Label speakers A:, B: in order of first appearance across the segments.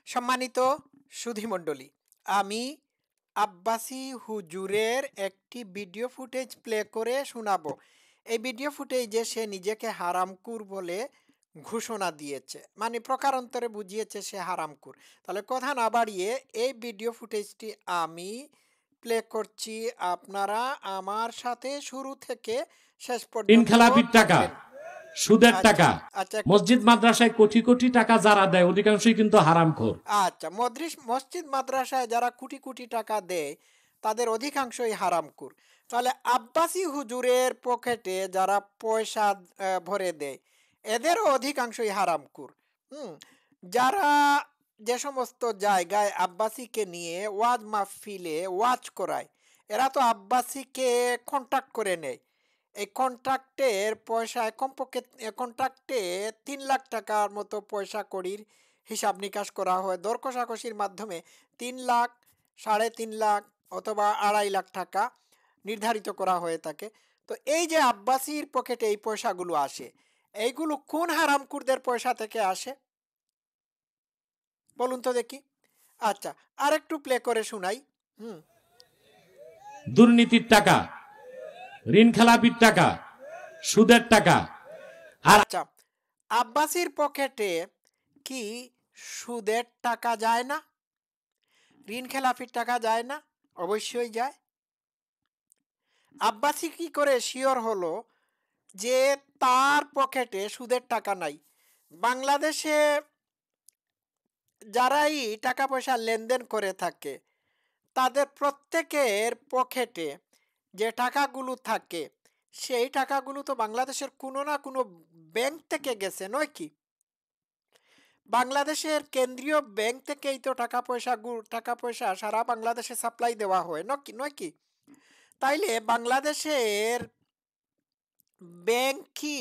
A: সম্মানিত সুধীমণ্ডলী, আমি আব্বাসী হুজুরের একটি ভিডিও ফুটেজ প্লে করে শোনাবো। এই ভিডিও ফুটেজে সে নিজেকে হারামকুর বলে ঘোষণা দিয়েছে, মানে প্রকারান্তরে বুঝিয়েছে সে হারামকুর। তাহলে কথা না বাড়িয়ে এই ভিডিও ফুটেজটি আমি প্লে করছি, আপনারা আমার সাথে শুরু থেকে শেষ পর্যন্ত
B: ইনখালাপির টাকা,
A: থাকবেন।
B: সুদের
A: আচ্ছা
B: টাকা,
A: আচ্ছা
B: মসজিদ মাদ্রাসায় কোটি কোটি টাকা যারা দেয় অধিকাংশই কিন্তু হারামখোর।
A: আচ্ছা, মসজিদ মাদ্রাসায় যারা কোটি কোটি টাকা দেয় তাদের অধিকাংশই হারামকুর। তাহলে আব্বাসী হুজুরের পকেটে যারা পয়সা ভরে দেয় এদেরও অধিকাংশই হারামকুর। যারা যে সমস্ত জায়গায় আব্বাসীকে নিয়ে ওয়াজ মাহফিলে ওয়াজ করায়, এরা তো আব্বাসীকে কন্ট্যাক্ট করে নেয়। এই কন্ট্রাক্টের পয়সায় কমপক্ষে কন্ট্রাক্টে 3 লাখ টাকার মতো পয়সা কড়ির হিসাব নিকাশ করা হয়। দর কষাকষির মাধ্যমে 3 লাখ, 3.5 লাখ অথবা 2.5 লাখ টাকা নির্ধারিত করা হয়ে থাকে। তো এই যে আব্বাসীর পকেটে এই পয়সাগুলো আসে, এইগুলো কোন হারামকুরদের পয়সা থেকে আসে বলুন তো দেখি। আচ্ছা, আরেকটু প্লে করে শোনাই।
B: দুর্নীতির টাকা, ঋণ খেলাপির টাকা, সুদের টাকা। আর
A: আচ্ছা, আব্বাসীর পকেটে কি সুদের টাকা যায় না? ঋণ খেলাপির টাকা যায় না? অবশ্যই যায়। আব্বাসী কি করে শিওর হলো যে তার পকেটে সুদের টাকা নাই? বাংলাদেশে যারাই টাকা পয়সা লেনদেন করে থাকে তাদের প্রত্যেকের পকেটে যে টাকাগুলো থাকে সেই টাকাগুলো তো বাংলাদেশের কোনো না কোনো ব্যাংক থেকে গেছে, নয় কি? বাংলাদেশের কেন্দ্রীয় ব্যাংক থেকেই তো টাকা পয়সা সারা বাংলাদেশে সাপ্লাই দেওয়া হয়, নয় কি? তাইলে বাংলাদেশের ব্যাংক কি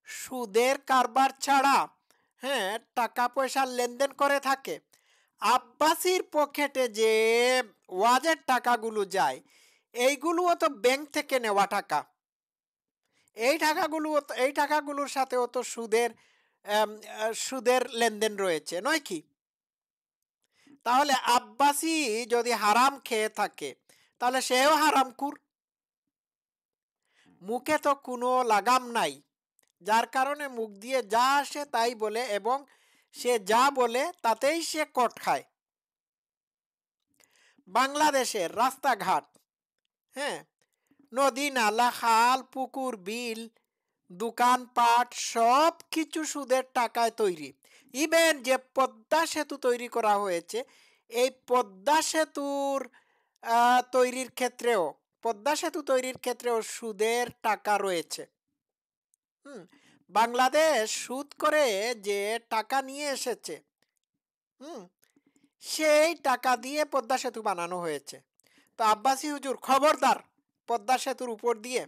A: সুদের কারবার ছাড়া টাকা পয়সা লেনদেন করে থাকে? আব্বাসীর পকেটে যে ওয়াজের টাকাগুলো যায় এইগুলোও তো ব্যাংক থেকে নেওয়া টাকা। এই টাকাগুলোর সাথেও তো সুদের লেনদেন রয়েছে, নয় কি? তাহলে আব্বাসী যদি হারাম খেয়ে থাকে তাহলে সেও হারামখোর। মুখে তো কোনো লাগাম নাই, যার কারণে মুখ দিয়ে যা আসে তাই বলে এবং সে যা বলে তাতেই সে কট খায়। বাংলাদেশের রাস্তাঘাট, হ্যাঁ, নদী নালা খাল পুকুর বিল দোকানপাট সব কিছু সুদের টাকায় তৈরি। ইভেন যে পদ্মা সেতু তৈরি করা হয়েছে, এই পদ্মা সেতু তৈরির ক্ষেত্রেও সুদের টাকা রয়েছে। বাংলাদেশ সুদ করে যে টাকা নিয়ে এসেছে, সেই টাকা দিয়ে পদ্মা সেতু বানানো হয়েছে। তো আব্বাসী হুজুর খবরদার, পদ্মা সেতুর উপর দিয়ে,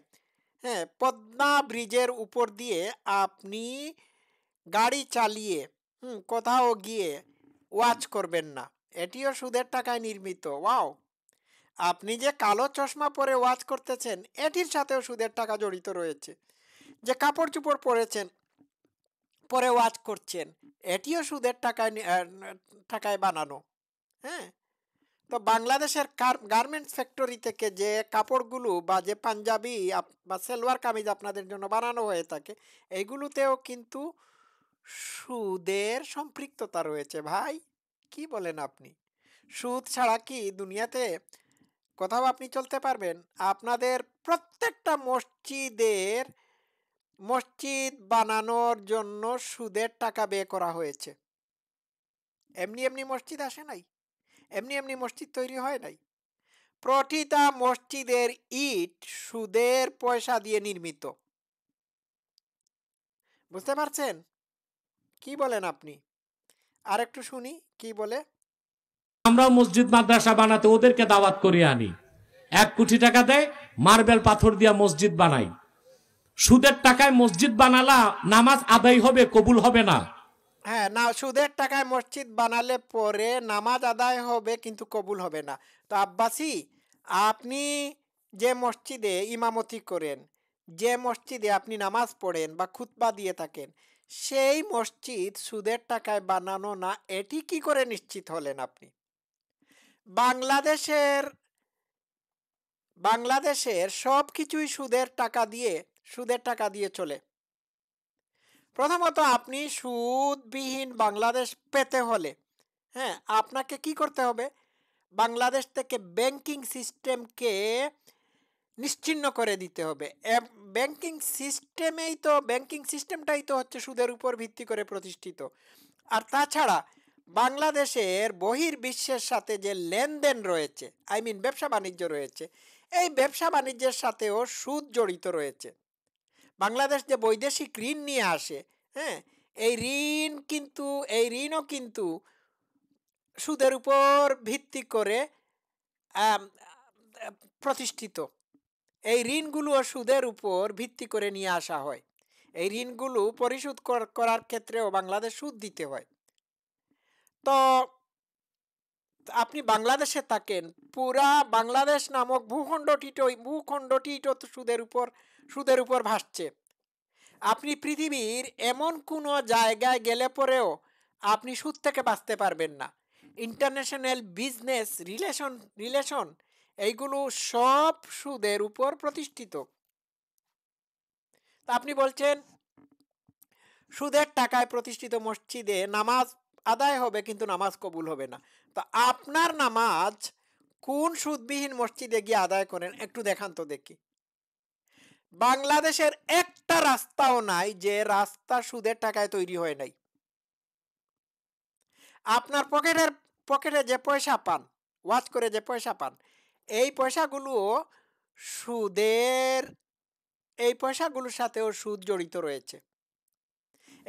A: পদ্মা ব্রিজের উপর দিয়ে আপনি গাড়ি চালিয়ে কোথাও গিয়ে ওয়াচ করবেন না, এটিও সুদের টাকায় নির্মিত। ওয়াও, আপনি যে কালো চশমা পরে ওয়াচ করতেছেন এটির সাথেও সুদের টাকা জড়িত রয়েছে। যে কাপড় চোপড় পরে ওয়াচ করছেন এটিও সুদের টাকায় বানানো। হ্যাঁ, তো বাংলাদেশের গার্মেন্টস ফ্যাক্টরি থেকে যে কাপড়গুলো বা যে পাঞ্জাবি বা সালোয়ার কামিজ আপনাদের জন্য বানানো হয়ে থাকে, এইগুলোতেও কিন্তু সুদের সম্পৃক্ততা রয়েছে। ভাই, কি বলেন আপনি? সুদ ছাড়া কি দুনিয়াতে কোথাও আপনি চলতে পারবেন? আপনাদের প্রত্যেকটা মসজিদ বানানোর জন্য সুদের টাকা ব্যয় করা হয়েছে। এমনি এমনি মসজিদ আসে নাই, এমনি এমনি মসজিদ তৈরি হয় নাই। প্রতিটা মসজিদের ইট সুদের পয়সা দিয়ে নির্মিত। বুঝতে পারছেন? কি বলেন আপনি? আর একটু শুনি কি বলে।
B: আমরাও মসজিদ মাদ্রাসা বানাতে ওদেরকে দাওয়াত করিয়ে আনি, 1 কোটি টাকা দেয়, মার্বেল পাথর দিয়া মসজিদ বানাই। সুদের টাকায় মসজিদ বানালা নামাজ আদায় হবে, কবুল হবে না।
A: হ্যাঁ, না, সুদের টাকায় মসজিদ বানালে পরে নামাজ আদায় হবে কিন্তু কবুল হবে না। তো আব্বাসী, আপনি যে মসজিদে ইমামতি করেন, যে মসজিদে আপনি নামাজ পড়েন বা খুতবা দিয়ে থাকেন, সেই মসজিদ সুদের টাকায় বানানো না, এটি কি করে নিশ্চিত হলেন আপনি? বাংলাদেশের বাংলাদেশের সব কিছুই সুদের টাকা দিয়ে চলে। প্রথমত আপনি সুদবিহীন বাংলাদেশ পেতে হলে, হ্যাঁ, আপনাকে কি করতে হবে? বাংলাদেশ থেকে ব্যাংকিং সিস্টেমকে নিশ্চিহ্ন করে দিতে হবে। ব্যাংকিং সিস্টেমটাই তো হচ্ছে সুদের উপর ভিত্তি করে প্রতিষ্ঠিত। আর তাছাড়া বাংলাদেশের বহির্বিশ্বের সাথে যে লেনদেন রয়েছে, ব্যবসা বাণিজ্য রয়েছে, এই ব্যবসা বাণিজ্যের সাথেও সুদ জড়িত রয়েছে। বাংলাদেশ যে বৈদেশিক ঋণ নিয়ে আসে, হ্যাঁ, এই ঋণও কিন্তু সুদের উপর ভিত্তি করে আম, আম, প্রতিষ্ঠিত। এই ঋণগুলো সুদের উপর ভিত্তি করে নিয়ে আসা হয়। এই ঋণগুলো পরিশোধ করার ক্ষেত্রেও বাংলাদেশ সুদ দিতে হয়। তো আপনি বাংলাদেশে থাকেন, পুরা বাংলাদেশ নামক ভূখণ্ডটি তো সুদের উপর ভাসছে। আপনি পৃথিবীর এমন কোনো জায়গায় গেলে পরেও আপনি সুদ থেকে বাঁচতে পারবেন না। ইন্টারন্যাশনাল বিজনেস রিলেশন এইগুলো সব সুদের উপর প্রতিষ্ঠিত। তা আপনি বলছেন সুদের টাকায় প্রতিষ্ঠিত মসজিদে নামাজ আদায় হবে কিন্তু নামাজ কবুল হবে না। তো আপনার নামাজ কোন সুদবিহীন মসজিদে গিয়ে আদায় করেন একটু দেখান তো দেখি। বাংলাদেশের একটা রাস্তাও নাই যে রাস্তা সুদের টাকায় তৈরি হয় নাই। আপনার পকেটে যে পয়সা পান, ওয়াচ করে যে পয়সা পান, এই পয়সাগুলো সুদের এই পয়সাগুলোর সাথেও সুদ জড়িত রয়েছে।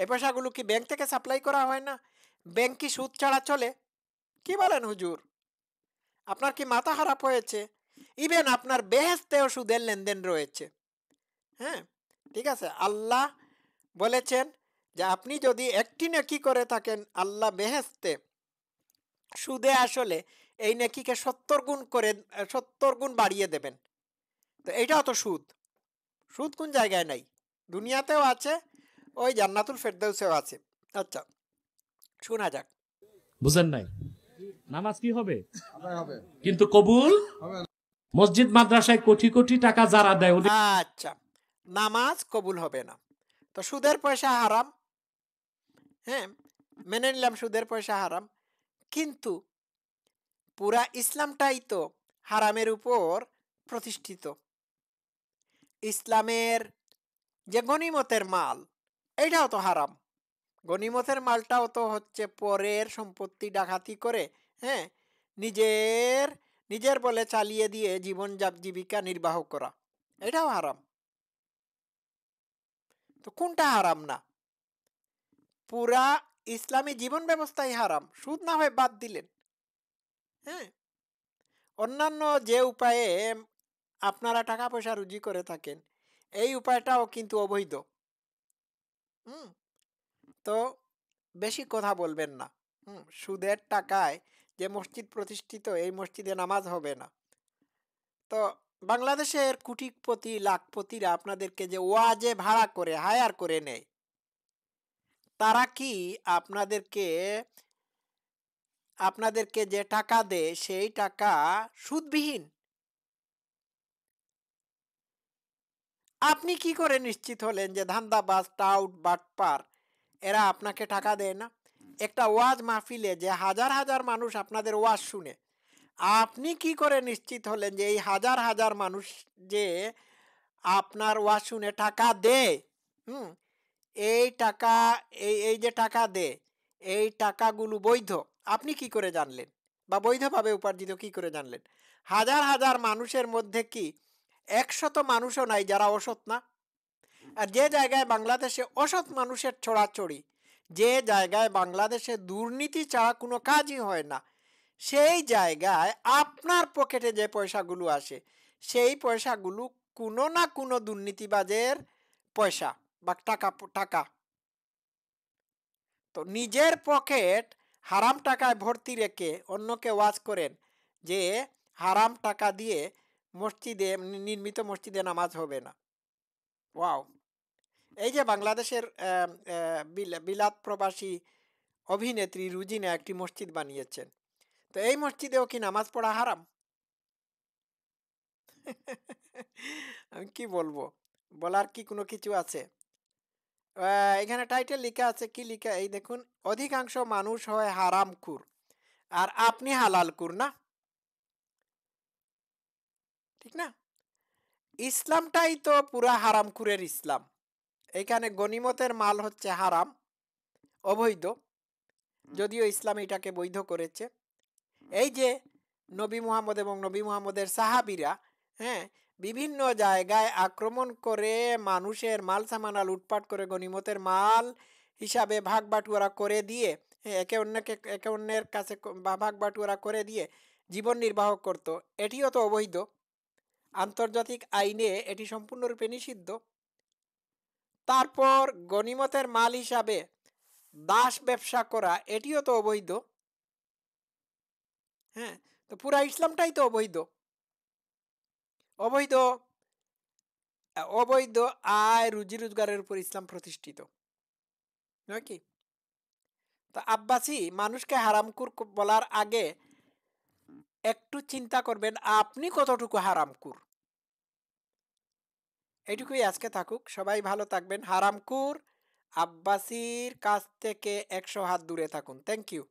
A: এই পয়সাগুলো কি ব্যাংক থেকে সাপ্লাই করা হয় না? ব্যাংক কি সুদ ছাড়া চলে? কি বলেন হুজুর, আপনার কি মাথা খারাপ হয়েছে? ইভেন আপনার বেহেশতেও সুদের লেনদেন রয়েছে। হ্যাঁ, ঠিক আছে, আল্লাহ বলেছেন যে আপনি যদি একটি নেকি করে থাকেন, আল্লাহ বেহেশতে সুদে আসলে এই নেকিকে 70 গুণ বাড়িয়ে দেবেন। তো এইটাও তো সুদ। সুদ কোন জায়গায় নাই? দুনিয়াতেও আছে, ওই জান্নাতুল ফেরদৌসেও আছে। আচ্ছা, শোনা যাক।
B: বুঝেন নাই? নামাজ কি হবে কিন্তু কবুল মসজিদ মাদ্রাসায় কোটি কোটি টাকা যারা দেয় ওদের
A: আচ্ছা, নামাজ কবুল হবে না, তো সুদের পয়সা হারাম। হ্যাঁ, মেনে নিলাম সুদের পয়সা হারাম, কিন্তু পুরা ইসলামটাই তো হারামের উপর প্রতিষ্ঠিত। ইসলামের যে গনিমতের মাল, এইটাও তো হারাম। গনিমতের মালটাও তো হচ্ছে পরের সম্পত্তি ডাকাতি করে, হ্যাঁ, নিজের নিজের বলে চালিয়ে দিয়ে জীবিকা নির্বাহ করা, এটাও হারাম। তো কোনটা হারাম না? পুরা ইসলামী জীবন ব্যবস্থাই হারাম, সুদ না হয় বাদ দিলেন। হ্যাঁ, অন্যান্য যে উপায়ে আপনারা টাকা পয়সা রুজি করে থাকেন, এই উপায়টাও কিন্তু অবৈধ। হুম, তো বেশি কথা বলবেন না। সুদের টাকায় যে মসজিদ প্রতিষ্ঠিত, এই মসজিদে নামাজ হবে না। তো বাংলাদেশের কোটিপতি লাখপতিরা আপনাদেরকে যে ওয়াজে ভাড়া করে হায়ার করে নেয়, তারা কি আপনাদেরকে যে টাকা দেয় সেই টাকা সুদবিহীন? আপনি কি করে নিশ্চিত হলেন যে ধান্দাবাজ টাউট বাটপার এরা আপনাকে টাকা দেয় না? একটা ওয়াজ মাহফিলে যে হাজার হাজার মানুষ আপনাদের ওয়াজ শুনে, আপনি কি করে নিশ্চিত হলেন যে এই হাজার হাজার মানুষ যে আপনার ওয়াজ শুনে টাকা দেয়, হুম, এই টাকা এই যে টাকা দেয়, এই টাকাগুলো বৈধ? আপনি কি করে জানলেন? বা বৈধভাবে উপার্জিত কি করে জানলেন? হাজার হাজার মানুষের মধ্যে কি 100 মানুষও নাই যারা অসৎ না? আর যে জায়গায় বাংলাদেশে অসৎ মানুষের ছড়াছড়ি, যে জায়গায় বাংলাদেশে দুর্নীতি ছাড়া কোনো কাজই হয় না, সেই জায়গায় আপনার পকেটে যে পয়সাগুলো আসে, সেই পয়সাগুলো কোনো না কোনো দুর্নীতিবাজের পয়সা বা টাকা। তো নিজের পকেট হারাম টাকায় ভর্তি রেখে অন্যকে ওয়াজ করেন যে হারাম টাকা দিয়ে নির্মিত মসজিদে নামাজ হবে না। ওয়াও, এই যে বাংলাদেশের বিলাত প্রবাসী অভিনেত্রী রুজিনা একটি মসজিদ বানিয়েছেন, তো এই মসজিদেও কি নামাজ পড়া হারাম? আমি কি বলবো, বলার কি কোনো কিছু আছে? এখানে টাইটেল লেখা আছে, কি লেখা এই দেখুন, অধিকাংশ মানুষ হয় হারামখুর আর আপনি হালালকুর না, ঠিক না? ইসলামটাই তো পুরা হারামখুরের ইসলাম। এখানে গনিমতের মাল হচ্ছে হারাম, অবৈধ, যদিও ইসলাম এটাকে বৈধ করেছে। এই যে নবী মুহাম্মদ এবং নবী মুহাম্মদের সাহাবীরা, হ্যাঁ, বিভিন্ন জায়গায় আক্রমণ করে মানুষের মাল সামানা লুটপাট করে গনিমতের মাল হিসাবে ভাগ বাটুয়ারা করে দিয়ে, হ্যাঁ, একে অন্যের কাছে ভাগ বাটুয়ারা করে দিয়ে জীবন নির্বাহ করত, এটিও তো অবৈধ। আন্তর্জাতিক আইনে এটি সম্পূর্ণরূপে নিষিদ্ধ। তারপর গনিমতের মাল হিসাবে দাস ব্যবসা করা, এটিও তো অবৈধ। হ্যাঁ, তো পুরা ইসলামটাই তো অবৈধ। অবৈধ অবৈধ আয় রুজি রোজগারের উপর ইসলাম প্রতিষ্ঠিত, নয় কি? তো আব্বাসি মানুষকে হারামকুর বলার আগে একটু চিন্তা করবেন আপনি কতটুকু হারামকুর। এইটুকুই আজকে থাকুক, সবাই ভালো থাকবেন। হারামকুর আব্বাসির কাছ থেকে 100 হাত দূরে থাকুন। Thank you.